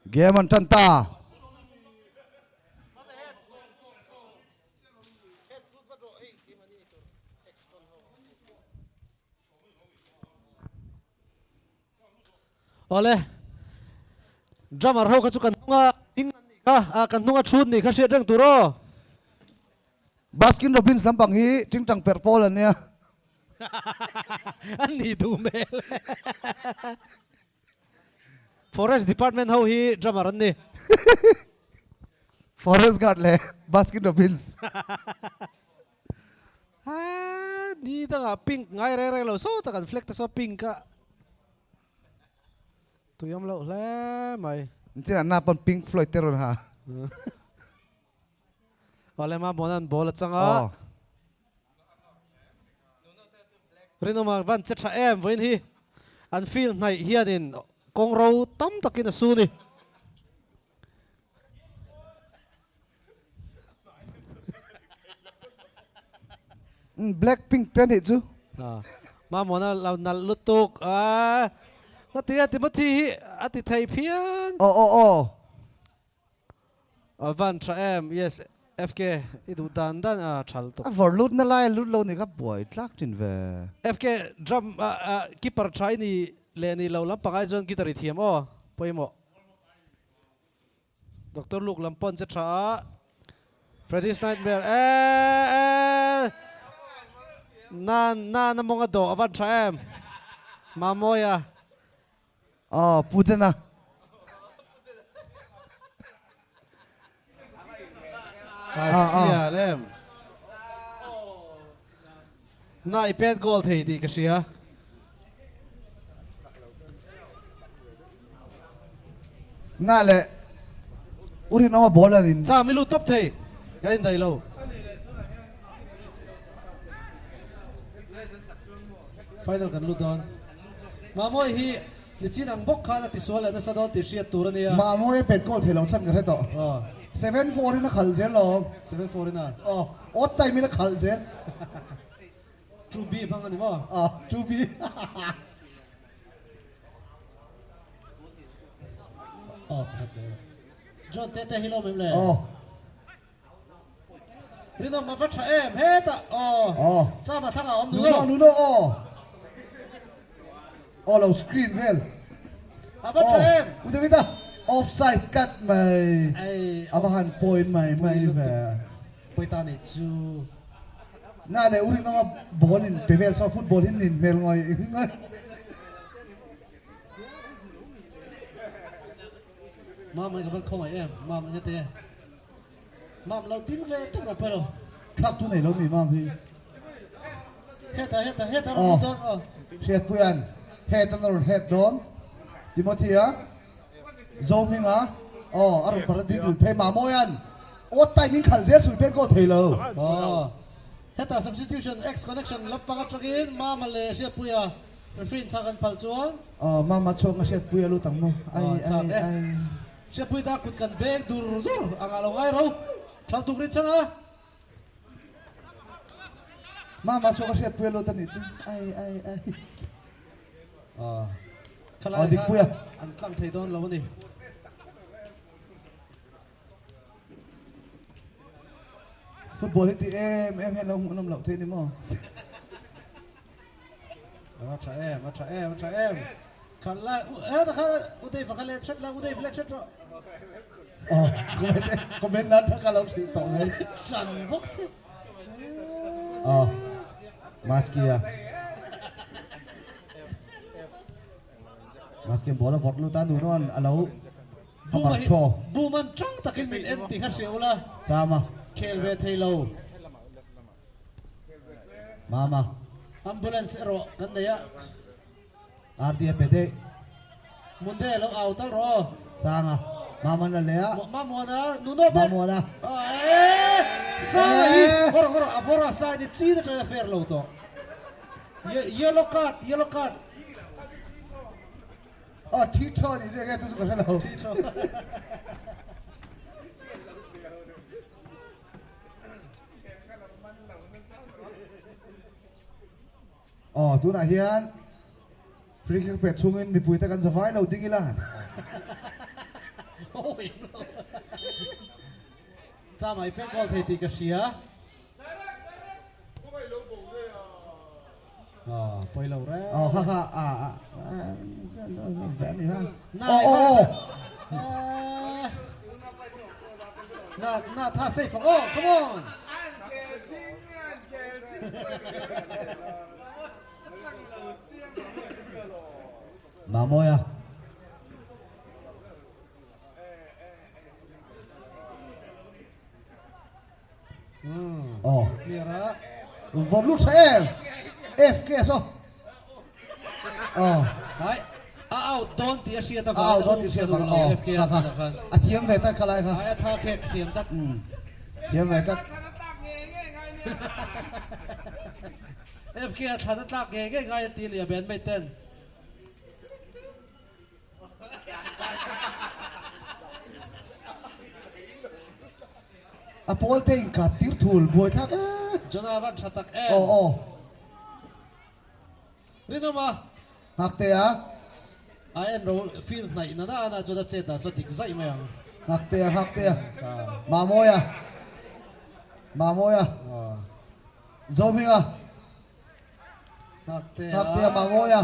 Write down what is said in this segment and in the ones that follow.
game an tan ta ole drummer ho ka chu kan nunga ding ka kan nunga thun ni kha se reng turo Baskin Robbins lampang hi tingtang perpol an nia an ni du mel forest department ho hi drummer an ni Forest Guard le Baskin Robbins ni ta nga pink ngai re re lo so ta kan flex ta so pink ka tu yam lo le mai Cina na pon Pink Floyd teron ha ole ma bonan bol changa rino ma van che tha em voin hi an feel nai hian in kong ro tam takin su ni Blackpink ten hi chu ma mona la nal lutuk na tia timothy ati thai phian oh van tra em yes fk idu dan dan thal to a vor lut na lai lut lo ni ka boy tlak tin ve fk drum keeper try ni le ni lo lam pangai jon guitar thiam o poimo dr luk lampon che tha Freddy's Nightmare na monga do avan tra em mamoya pudena Asia lem na ipet goal thei di ka sia na le uri no bowler in cha milu top thei gain dai lo final kan lu don mamoi hi ni chin ang bok khana ti swal na sadon ti sia turania ma mo e pet goal thelong chan ka to 7-4 na khal zel lo 7-4 na ot tai mi na khal zel true b phang ani mo 2B John tete hilo mem le rino ma fa tha em he ta cha ma thanga om nu no lo screen vel aba tha em udah kita offside cut mai ai abahan point mai ve poita ni chu na le uri no ball in pevel so football in vel ngoi ma mai ka khom ai em ma ma te ma lo tin ve tu ra pero khap tu này lo mi ma vi heta ro don Head puyan head on head don Timothy zooming aron para di dul pe ma mo yan ot tai min khal zel sui pe ko thelo heta substitution x connection lapanga tagin ma malaysia puya referee thakan pal chuan ma chong head puya lu tang mo ai sia pui ta kut kan bek dur ang alongai ro thal tu grin changa ma chong head puya lu tan ni chu ai khalai dik puya an tlang thei don lo ni football ti em hello nom lo thế ni mo tra em khala ta khala udai fa khala chat la udai flat chat ro comment na thak lo thi to ngai san box maskia bola vot lu ta du non alo buman chang takin min en ti kha seula sama khel ve thailo mama ambulance ro kan da ya RDF pede munde lo autal ro sanga mama na lea mamo na nuno be mamo na sai horo avora sai ni chi da tra fer lo to yellow card teacher ni je ga tu ko lo teacher tu na hian free kick pet chungin mi pui ta kan zawai lo ding ila ôi cha mày biết con thì cái gì á quay lâu ra ha ha vẽ đi ha này na tha safe come on mà môi à clear á vòng lúc sẽ em FK sao đấy out don't tia xia ta out don't tia xia ta FK à thiếm về ta khai ha ai tha khek thiếm ta thiếm về ta FK thà ta ghê ghê ngay tiền liền bên mấy tên à Paul tên cả tiếng thùl bồi thác cho nó vẫn chặt tắc em Rino mà hạc tê á em đâu phim này nó na cho nó chết là cho tỉnh dậy mày hạc tê mà môi à dâu mình à hạc tê mà môi à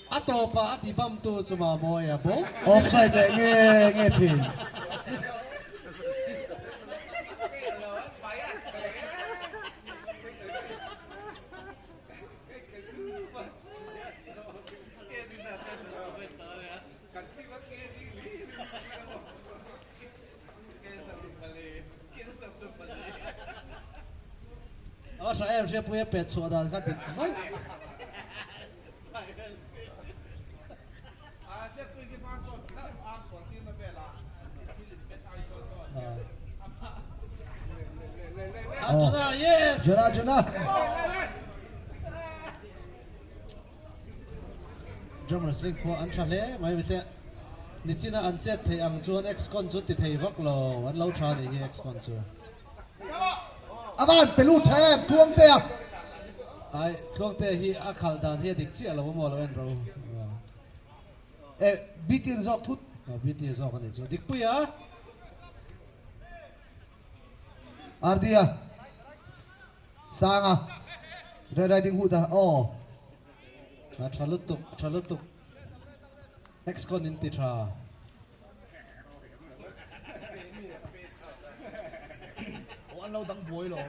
ato pa ati bam tu cho mà môi à bố offside để nghe thì sao em sẽ bùi bẹt xóa đàn cái tỉnh dậy yes Jona drummer sling po an chale mai se ni china an chet thei ang chuan ex con chu ti thei vak lo an lo tha ni ex con chu avan pelu them tuang te ai tlong te hi a khal dan hi dik chi alo mo lo en ro bitin zok thut biti zo kan chu dik pu ya ardia sanga riding hood chalutuk ex con in ti tha anh lâu đăng bối rồi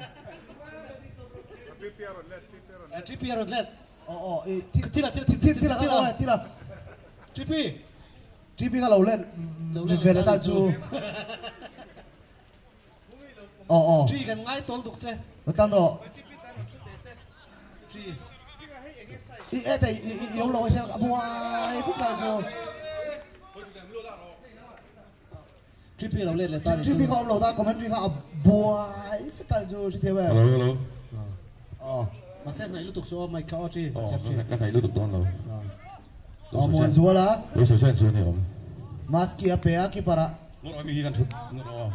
GP Rodlet tira GP cái lâu lên về là ta chú G gần ngay tol đục che nó tăng độ G tại yếu lâu xem cả buai phút là chú GP lâu lên là ta GP có lâu ta comment GP buai phút là chú chỉ thế vậy hello mà xem này lúc tục số mày cao chi cái này lưu tục toán rồi muốn zua là đối số sen số này không maski apa ki para nó nói mình gần chút nó nói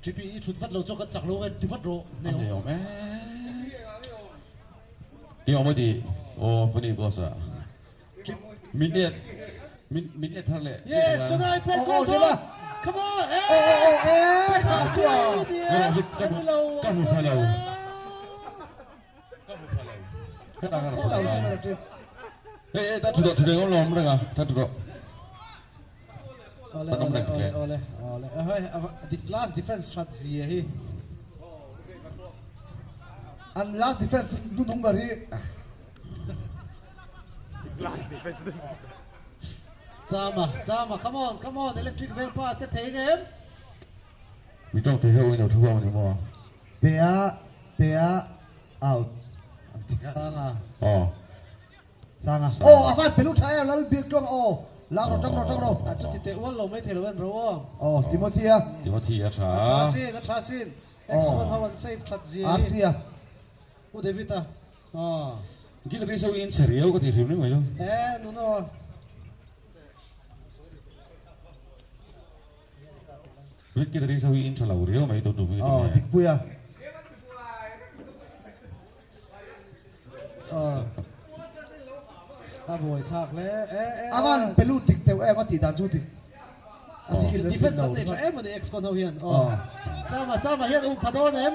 GP ít chút phát lâu cho cái chặt lâu cái thì phát rộ anh này không cái ông ấy thì phân đi có sao mình đi thằng lệ yes cho này bên con thôi come on Kan một pha lâu cái nào ta chủ động ông lòm đây à ta chủ động ole last defense strategy hi and last defense đúng bari last defense Chama come on electric vampa chết thế game mình trong thế hơi nhiều thứ không thì mua pea out sanga avan pelu thaya lal biak tong la ro tang ro chút thì tệ lo mấy thế lo en ro Timothy à cha Trasin excellent how and safe strategy Arsia David kita bisa in serius kok tirim ni macam no kita bisa in terlalu rio mai tu tu ni dikpuya boy thak le avan pelu tik te em ti dan chu ti Asik na defense sinaw. ang nature em ni ex kon ho hian Oh. chama hian padon em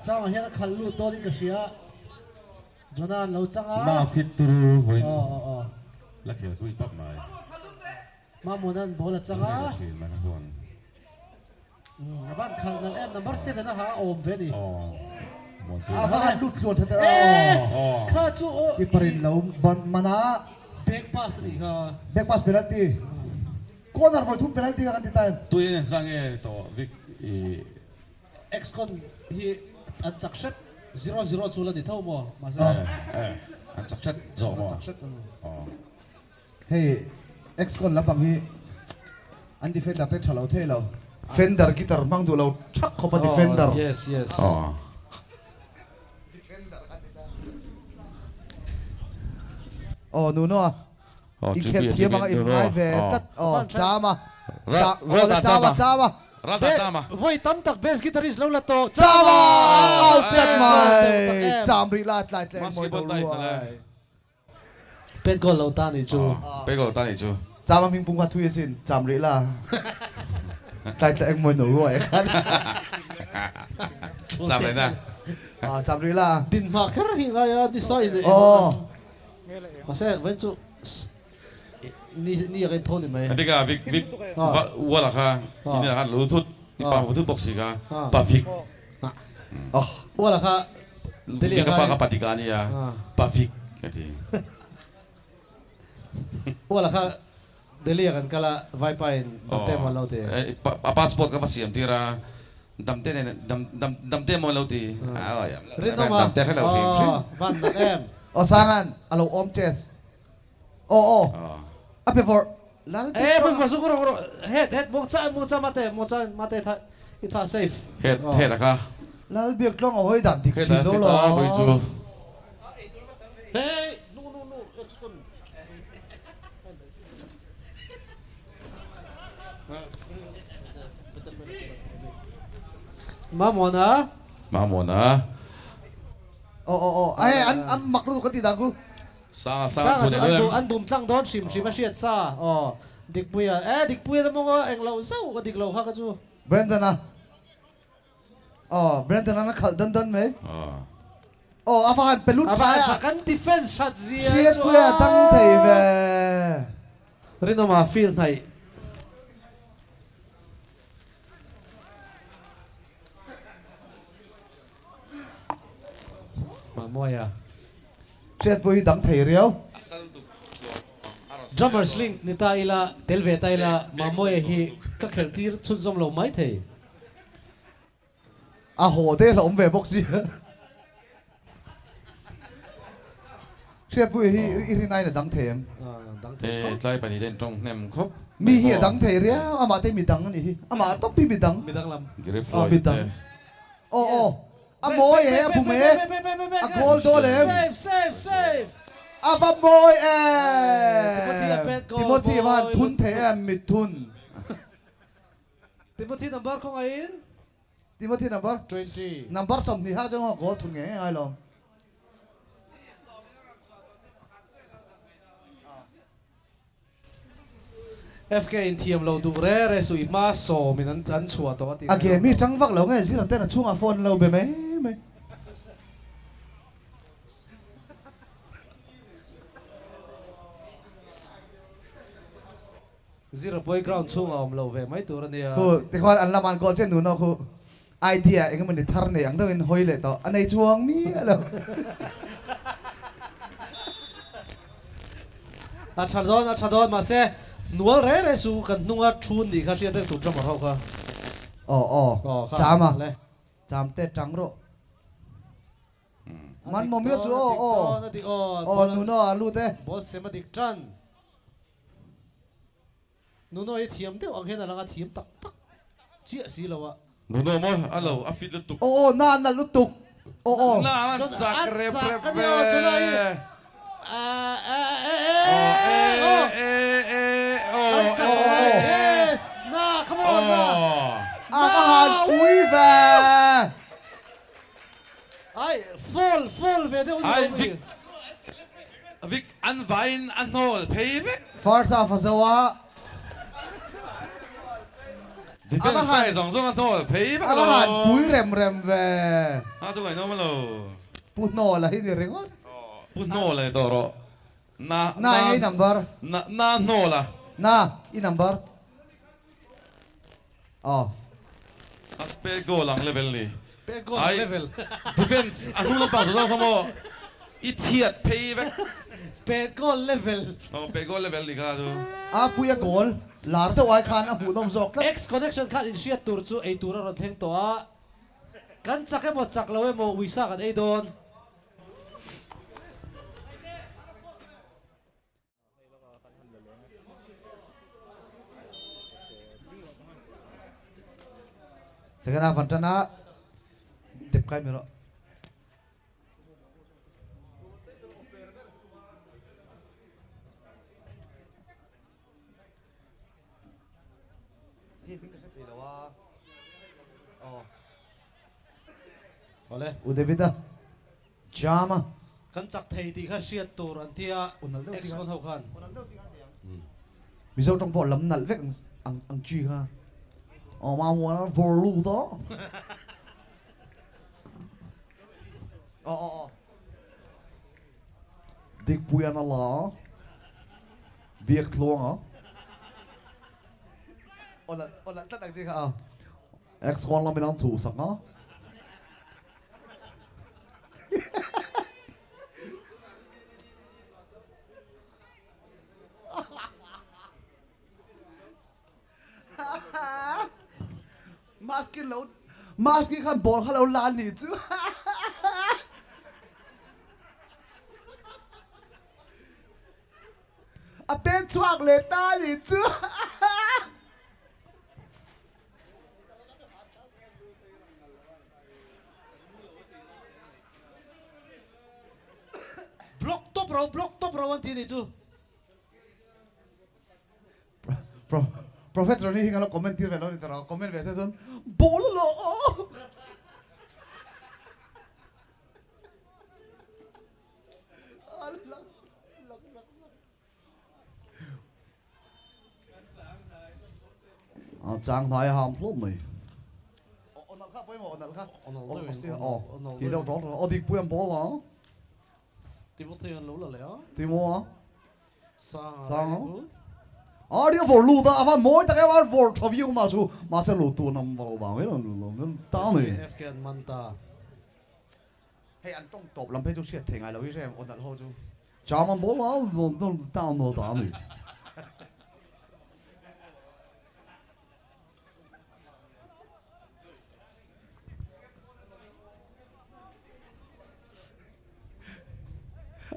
chama hian khallu to din ka sia jonan lo changa Ma fit turu hoin. oh Lakhi kui pap mai. mamunan bola changa Chin ma hon. aban khal nan em number 7 na ha om ve ni Oh. Mon tu. Avangan lut luat hata. Oh. kha chu Kiparin law ban mana back pass ni ha back pass penalty. Corner for two penalty ka kanti time. Tu yen sang e to Vic e ex con hi an chakset 0-0 chula ni thau mo ma sa an chak chat zo mo. chakset Oh. Hey, ex con lapang hi. An defender te thalo the lo. Fender gitar mang du lo chak ko pa defender. yes Oh. Oh, nuno ah. Oh, Iket dia mga imay ve tat. Oh, chama. Rata Chama. Rata tama. voi tam tak best guitarist lo la to Chama! Out that Em. mai. Chamri lat lat mo Basketball do type na lang. ruai. pen ko lo ta ni chu Pego tani chu. Chama ming pung ka thuye sin chamri la. Tat lat mo do ruai. Sam le na. Ah, chamri la. din ma kar hi ga ya di sai ni Oh, ma se ven chu ni ga thon ni mai Nanti ka Vic wala ka ini ka lutut di pa lutut box ka Ah. pa Vic. oh. wala ka Dili ka pa ka patikani ya. Pa Vic kati. wala ka deli kan kala vai pain te mo lo te Passport ka pasiam tira damte mo lauti. rin no ma Damte ka lauti. van na em Oh, sangan. Alo om chess. Oh. Ape for lal. bang masuk ko head mo cha mate tha ita safe Head ka. Lal biak long ahoy dam dik Head chi la do fit lo. a boy chu. hey no ex con Mamona Mamona. Oh. Ay, an maklu ka ti dagu. Sa sa tu an bum tlang don sim asiat sa dikpuya dikpuya mo ko eng law sa ko diklaw ha ka chu Brandon ah. Oh, Brandon na khal dan me. Oh, afahan pelut aba cha. kan defense shot zia Shit ko ya tang thei ve. rino ma feel nai Mamoya Shit po dang thei riau. drummer sling nita ila telve ta ila Mamoya hi ka kheltir chun zom lo mai thei A ho de lom ve box si. Shit po hi nai na dang thei. dang Eh, tlai pa ni den trong nem khop. Mi hi dang thei riau ama te mi dang ni hi. Ama to pi mi dang. midang lam Grip Oh, Floyd. bidang. Oh. Amoy he apume. A goal dolem. Save Ava boy Timothy na pet goal, Timothy man boy. thun the mit thun. Timothy number ko ngayon Timothy number 20 number som ni ha jong goal thun nge ai lo. FK in team lo du re sui ma so min an chua to ati Again mi chang vak lo nge zira te na chunga phone lo be me. zero boy ground chung om lo ve mai tur ania Ku te khwan an laman goal chen nu no ku idea eng man ni thar ne ang in hoi le to anei chuang mi lo. a chadon ma se nual re su kan nunga thun ni kha sian rek tu drama ho kha Oh. Chama. Cham te chang ro. Man mo mi su oh. Oh nu no alu te. boss sematic tran nuno e thiam te ang hena langa thiam tak chia si lawa Nuno mo, alo, afit lutuk. Oh na lutuk. Oh. Na man Chon- sak at rep sak rep. ka niyo, chon ay. Yes! Na, come on na! Akahan ui ve. Ay, full vede uni Ay, umi. Vic. Vic, an Wein, an Hol, Peve? First half as a wa. defense tay dòng xuống ăn thôi thấy bắt อาหารปุ้ยเร็มเร็มเว à chỗ này nó mà lo ปุ้นโนอะไรที่เรียกว่า bút nô là to rồi na นายไอ้ number na nô là น่าอี number อ๋อ à pe go lang level này เป็นกอลเลเวล defense anh không bao giờ đâu không có ít thiệt pay vậy เป็นกอลเลเวล pe go level này cả rồi อาปุ้ยโกลหลาร์ตัวไอ้คันอาหูนมจอกแล้ว X connection คันอินเชียตูร์จูไอตูร์รถเทงตัวกันจักให้หมดจักเราไว้โมวิซ่ากันไอโดน Sekarang Fantana tip kai miro. Ini pinggir saya pilih wah. Oh, เอาเลย udah beda. Jama. กันจักไทยที่ข้าเชียตูร์อันที่ X คนเท่ากัน Bisa trong bộ lắm nặn vết ang chi ha. Mà mua nó vô lưu đó. Dik puya na la. Biếc luôn hả? Ôn lại tất cả gì hả? X con là mình đang thủ sẵn á. Maskin kan bol kalau lan itu. Apa cuak letal itu? block top row วันที่นี่จู Profesor ni hingga lo komentir velo ni terus komen velo son bol lo. Trang thái hàm lắm mày. Ôn nợ khác với một ôn nợ khác. Thì đâu đó rồi. Thì bùi em bó là. ติโมธีรู้แล้ว Thì mua á. sang Đi vào lù ta, à mỗi ta cái vào vào thầu yêu mà chú, mà sẽ lù tu nằm vào bảo ấy là tao này. Afghan มันตา Hey anh trong top làm phê chú xịt thì ngày lâu chứ em ôn nợ thôi chú. Chả mà bố nó rồi tao nó tao này.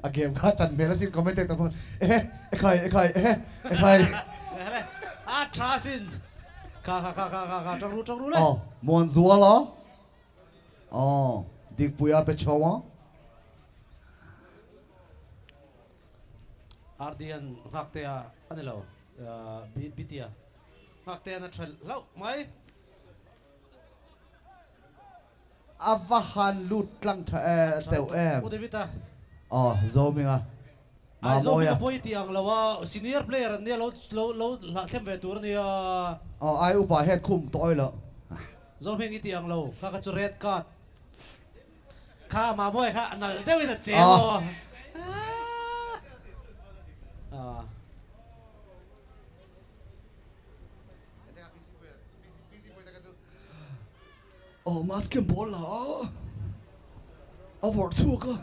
À game khác trần mẹ nó xin comment tao thôi. Ê khai อาทราซินค่ะจังรู้เลย muôn rùa lo. Dik puya pe chawa. อาร์เดียนหักเตียอันนี้เราบิเตียหักเตียนั่นเทรลแล้วไหม Avahan lut lang teu em. อุดวิตา Zooming à. ไอ้โซมีก็พูดที่อังเราว่าซีเนียร์เพลย์เนี่ยเราเทมเวตัวนี่ai upa head khum toi lo. โซมีกี่ที่อังเราข้าก็จะเรดการ์ดข้ามาบ่อยข้าอันนั้นเดี๋ยวจะเจ็บMaskin bola. Award suka.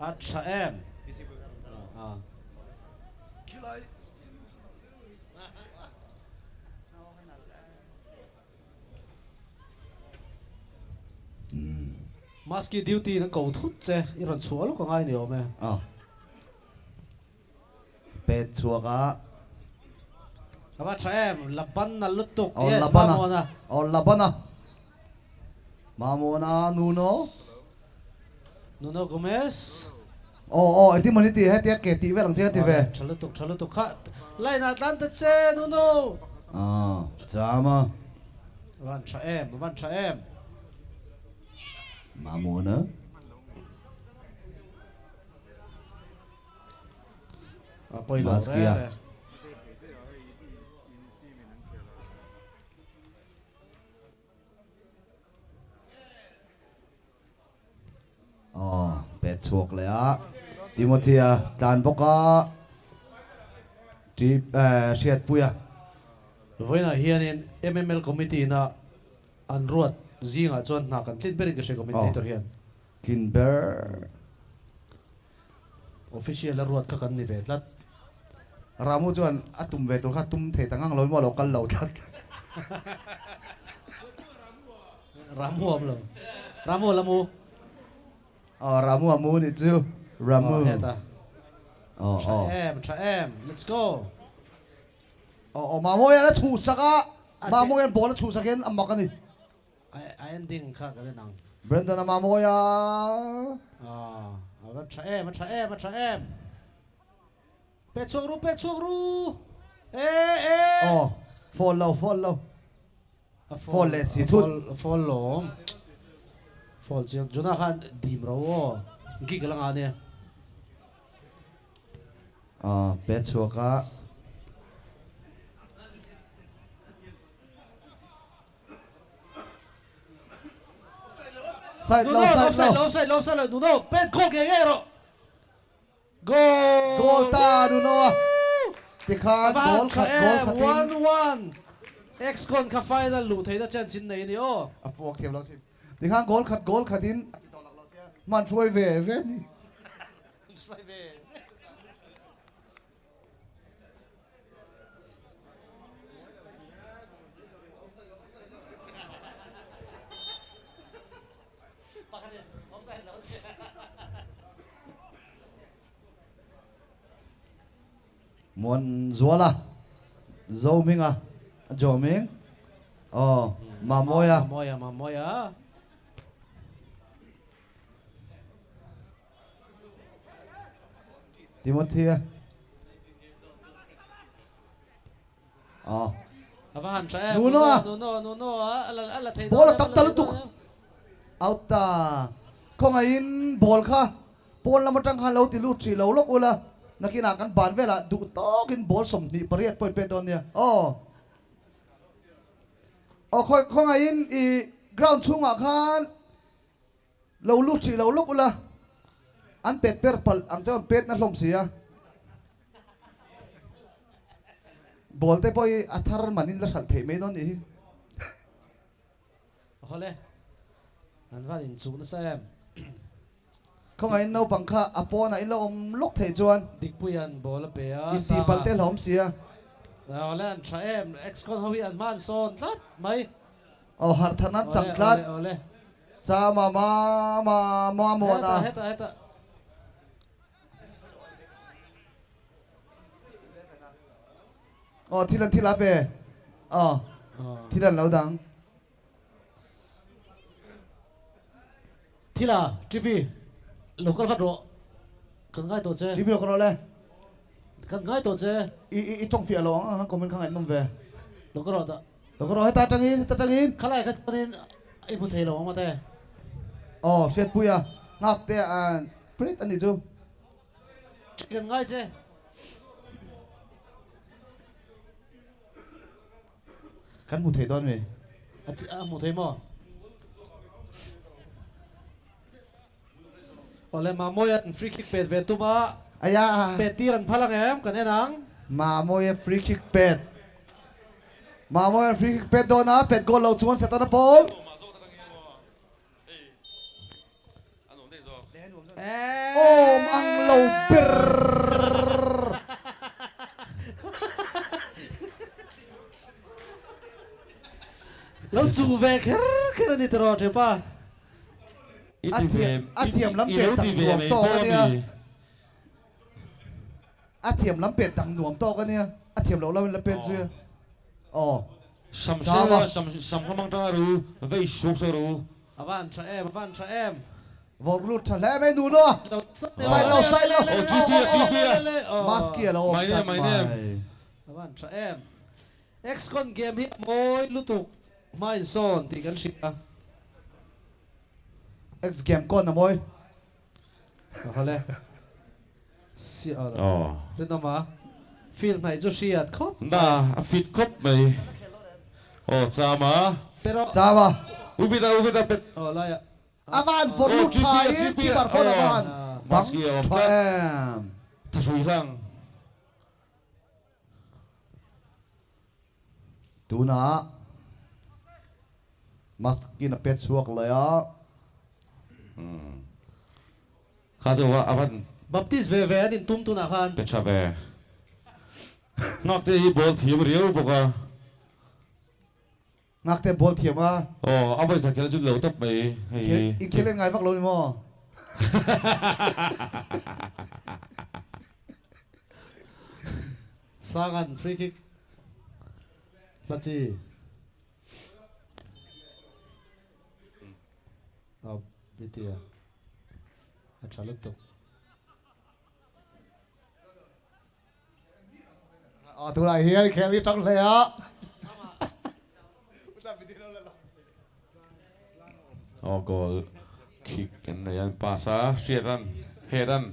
อัชเอมมาสกี้ดิวตี้นั่งกูทุบเจ้อีรันชัวลูกก็ง่ายเดียวไหมเป็ดชัวกะครับอัชเอมลับบันนั่นลุตุก yes มาโมนะลับบันนะมาโมนะนูโโกเมสไอ้ที่มันนี่ตีให้เตี้ยเกตีเวลังเตี้ยตีเวชัลตุกค่ะไล่นาดันเตเจนูโนจ้ามาวันชาเอมมาโมนะไปเลย chuak le a Timothy a tan boka ti siat puya với là hiện in MML committee na an ruột riêng à chọn na kan tin berin cái commentator hiện Kinber official là ruột các kan ni vet lat Ramu chuan atum ve tur kha tum the tangang loi mo lo kal lo that ramu am lo ramu lamu Ramu amu ni chu Ramu heta oh tra em let's go mà môi nó thủ saka mà môi anh bỏ nó thủ saka âm mặc cái gì ai ending kha cái nang Brandon mà môi à tra em pe chuông ru follow fall less thì thút fall lom fall chiang juna khan dim ro gi cái lang ane bet chuaka side low offside no pen goal ke ro goal ta no tikhan goal khat 1-1 Excon ka final lu thei da chan chin nei ni o apuak thiam lo sim tikhan goal khatin man trôi về ni muốn Zuala Zhou Ming à Zhou Ming Mamoya Timothy avan tra em Nuno ala thei bola tap tal tu out ta không ai in ball kha ball la matang kha lo ti lu tri lo lok ula nakina kan ban vela du to kin ball som ni pariat poi pe don nia khoi không ai in I ground chunga khan lo lu tri lo lok ula an pet per pal ang chon pet na hlom sia ball te poi athar manin la sal thei me don ni hole an van in chu na sam không ai nấu bằng kha apona in lo lok thei chuan dik puyan bola pe a in ti palte hlom sia hole an tra em Excon howi an man son tlat mai har thanat chang tlat ole cha ma mo na heta thila pe thilan lo dang thila tripi local phát độ cần ngay tổ chế đi biểu con le cần ngay tổ chế i trong phía lo comment khang ai nom về local đó lo ko hết ta tang in khai lại cái cho nên ai muốn thấy lo mà thế set puya ngak te an prit ani chu cần ngay chứ kan mu thei don me muốn thấy mà ole mà môi ăn free kick pet về tụi mà aya pet tiran phalang em cái này nắng ma mo free kick pet ma mo free kick pet do na pet goal lo chuan set na pol ang lo bir lâu chu về cái này tao rồi pa thiểm lắm pet tang nuam to ka nia thiểm lắm pet tang nuam to ka nia thiểm lo la pet zu Sam không mang ra rồi, vậy xuống rồi rồi. avan tra em vòng lút thằng lẽ mấy nụ nữa sai đâu maskia lo My name. avan tra em Excon game hit môi lutuk mai son thì kan shit X game con na môi hole si Oh. thế nào mà film này cho shit khóc Na, fit cup mày. Oh, sama. pero chava Uvida pet. lại avan vòng lút thai ki par phone avan bang Maski om tha kat em Thui lang tuna maski na pet suak la ya Kha zo wa avan Baptist về về anh tum tu na khan. pe cha ve Nok te hi bol thiam riu boka ngak te bol thiam a avoi kha kel chu lo tap mai hei i khelen ngai vak lo mo Sangan free kick. Lachi. Oh, bitia. Achalut to. tuna hian khel i tang le ya goal kick and yan pasa shedan hedan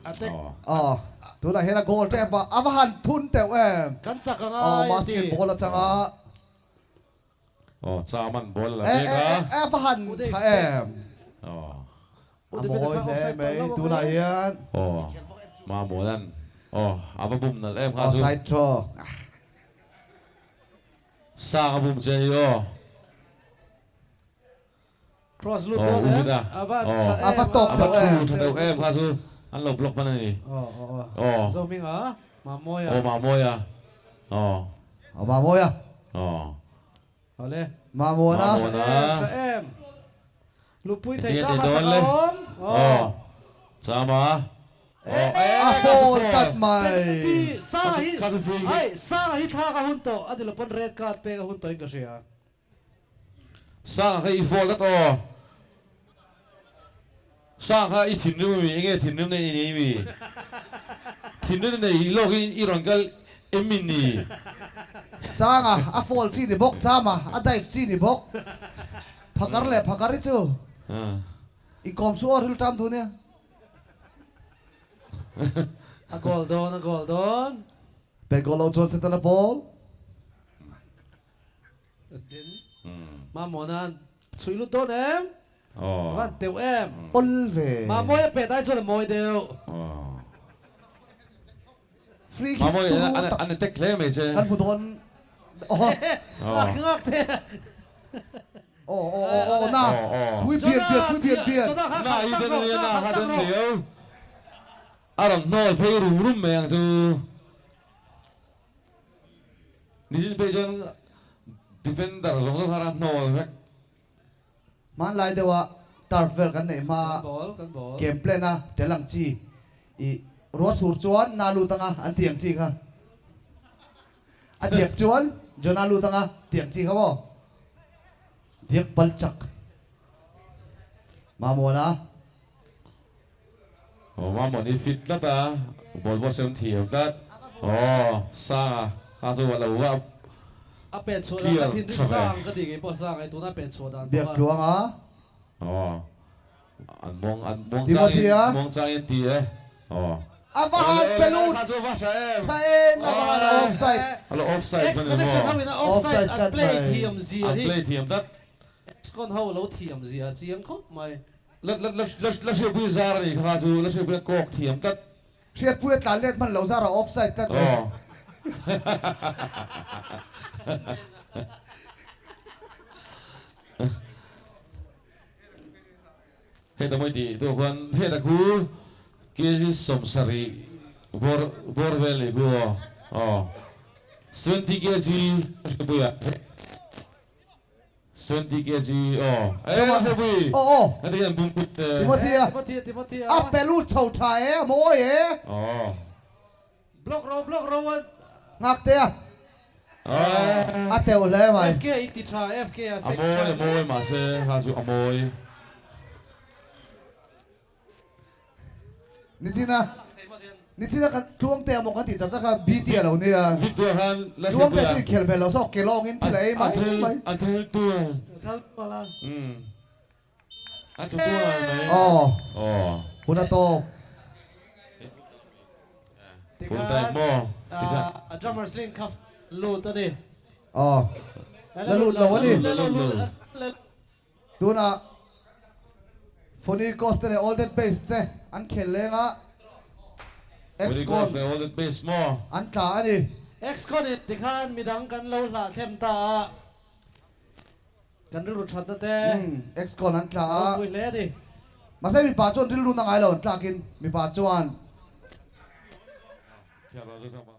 Atek. tuna hian a goal te ba avahan thun te em Kan chak ang basketball a changa chaman bol la e meka avahan tha em Udah amoy kita le offside me pa, tuna hian ma modan ava bum nal em kha chu offside draw sa bum che yo Cross lut Oh, doon uda. Abat. Ava top ava daw em chu thadau em kha chu an lo block pa ni So Ming ah. Mamoya. ma moya mamoya Ole. mamona Sa em. Lupui thầy Tiết cha thì mà đón sa lên. ôm. Chama a ball cut mai Penalty. Sa hi. Kasu free kick. Ay, sa hi tha ka hunto. Adilo pon red card pe ka hunto in kasi ah. sang kha i fall dat sang kha i thin nu mi nge thin nu nei ni mi thin nu nei log i ron kal emini sanga a fall chi ni bok chama a dive chi ni bok phakar le phakari chu i kom su or hil tam tu ne A goal doon. pe gol out zone setana ball Mamonan. Chui lut doon em. Van teu em. olve Mamoya pe dai chole moi deu. free ma kick moi tu an tek le me che kan budon Ngak te. na hui bian na i den ni na ha den leo aram nol pe rum me ang chu ni jin pe jon defender rong so hara nol vek man lai dewa tarvel kan nei ma Kan ball. game plan na telang chi i ro sur chuan na lu tanga an tiang chi kha a diak chuan jo na lu tanga tiang chi kha bo diak balchak mamona ma mo ni fit la ta bol bo sem thiam tat sa kha chu la wa A pet so Clear, da tin rim chawai. sang ka ding po sang ai tu na pet so dan. biak luang a an mong Timothy ah? mong chang in ti avahan pelut kha chu va sa em chaen avahan offside alo offside X connection how in offside Offside at cut play by- thiam zia an hi. play thiam tat X con how lo thiam zia chiang khop mai. la se bu zar ni kha chu la se bu kok thiam tat riat puet la let man lo zara offside tat he ta moi ti to khan he ta ku ke ji som sari bor vel ni ku 20 kg bu ya 20 kg se bu ka ti bum put Timothy a pelut chau thae moi e Block row ngak te a teu le mai FK iti tra FK a sek. amoy ma se ha chu amoy ni china kan tuang te mo kan ti cha ka BT lo ni a Victor Han la se tuang bu te ya ti khel ve lo so ke long in play mai Until tua. Thal pala. Until tua mai. kuna to Full time mo. A drummer sling cuff load tadi. Lalu lawan ni Lalu. tuna Phony cost ne all that base te an khel lenga What do you Excon guys say? All the base more. an tla ani X con it ti khan mi dang kan lo la them ta kan ru that ta te Excon an tla pui le di ma sai mi pa chon ril lu na ngai lo tla kin mi pa chuan Kaya raja sama.